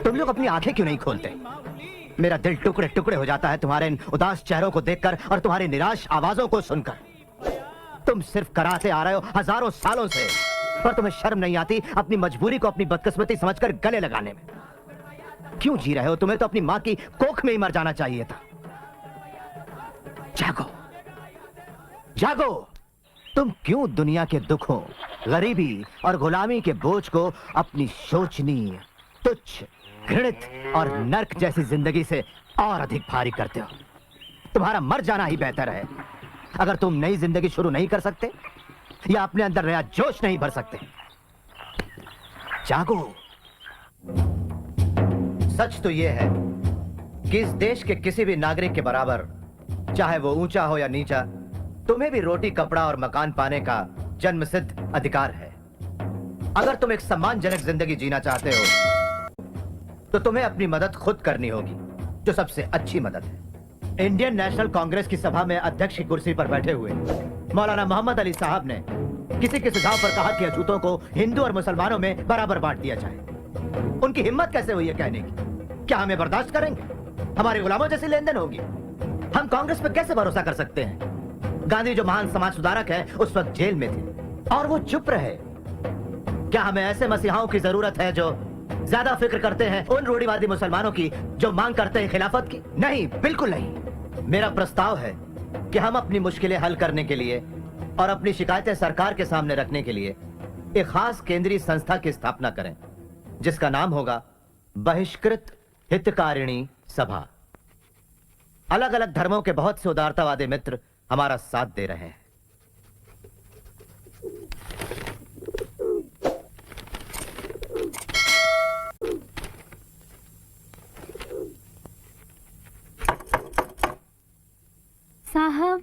तुम लोग अपनी आंखें क्यों नहीं खोलते? मेरा दिल टुकड़े टुकड़े हो जाता है तुम्हारे इन उदास चेहरों को देखकर और तुम्हारी निराश आवाजों को सुनकर। तुम सिर्फ कराते आ रहे हो हजारों सालों से, पर तुम्हें शर्म नहीं आती अपनी मजबूरी को अपनी बदकिस्मती समझकर गले लगाने में? क्यों जी रहे हो? तुम्हें तो अपनी मां की कोख में ही मर जाना चाहिए था। जागो, जागो। तुम क्यों दुनिया के दुखों, गरीबी और गुलामी के बोझ को अपनी शोचनीय, तुच्छ, घृणित और नर्क जैसी जिंदगी से और अधिक भारी करते हो? तुम्हारा मर जाना ही बेहतर है। अगर तुम नई जिंदगी शुरू नहीं कर सकते या अपने अंदर नया जोश नहीं भर सकते, जागो। सच तो यह है कि इस देश के किसी भी नागरिक के बराबर, चाहे वो ऊंचा हो या नीचा, तुम्हें भी रोटी, कपड़ा और मकान पाने का जन्मसिद्ध अधिकार है। अगर तुम एक सम्मानजनक जिंदगी जीना चाहते हो तो तुम्हें अपनी मदद खुद करनी होगी, जो सबसे अच्छी मदद है। इंडियन नेशनल कांग्रेस की सभा में अध्यक्ष की कुर्सी पर बैठे हुए मौलाना मोहम्मद अली साहब ने किसी के सुझाव पर कहा कि अछूतों को हिंदू और मुसलमानों में बराबर बांट दिया जाए। उनकी हिम्मत कैसे हुई है कहने की? क्या हमें बर्दाश्त करेंगे? हमारे गुलामों जैसी लेन देन होगी? हम कांग्रेस पर कैसे भरोसा कर सकते हैं? गांधी जो महान समाज सुधारक है, उस वक्त जेल में थे और वो चुप रहे। क्या हमें ऐसे मसीहाओं की जरूरत है जो ज्यादा फिक्र करते हैं उन रूढ़िवादी मुसलमानों की जो मांग करते हैं खिलाफत की? नहीं, बिल्कुल नहीं। मेरा प्रस्ताव है कि हम अपनी मुश्किलें हल करने के लिए और अपनी शिकायतें सरकार के सामने रखने के लिए एक खास केंद्रीय संस्था की स्थापना करें, जिसका नाम होगा बहिष्कृत हितकारिणी सभा। अलग अलग धर्मों के बहुत से उदारतावादी मित्र हमारा साथ दे रहे हैं। साहब,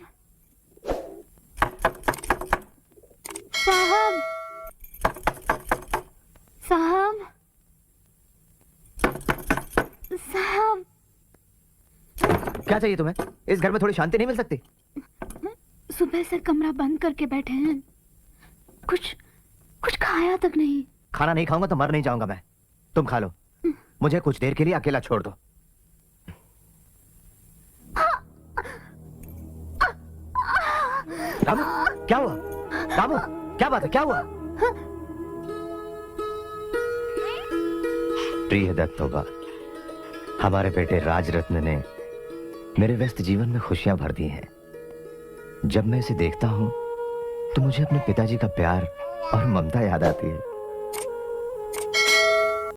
साहब, साहब, साहब। क्या चाहिए तुम्हें? इस घर में थोड़ी शांति नहीं मिल सकती? सुबह से कमरा बंद करके बैठे हैं, कुछ खाया तक नहीं। खाना नहीं खाऊंगा तो मर नहीं जाऊंगा मैं। तुम खा लो, मुझे कुछ देर के लिए अकेला छोड़ दो। रामू, क्या हुआ? रामू, क्या बात है? क्या हुआ? प्रिय दत्त होगा, हमारे बेटे राजरत्न ने मेरे व्यस्त जीवन में खुशियां भर दी हैं। जब मैं इसे देखता हूं तो मुझे अपने पिताजी का प्यार और ममता याद आती है।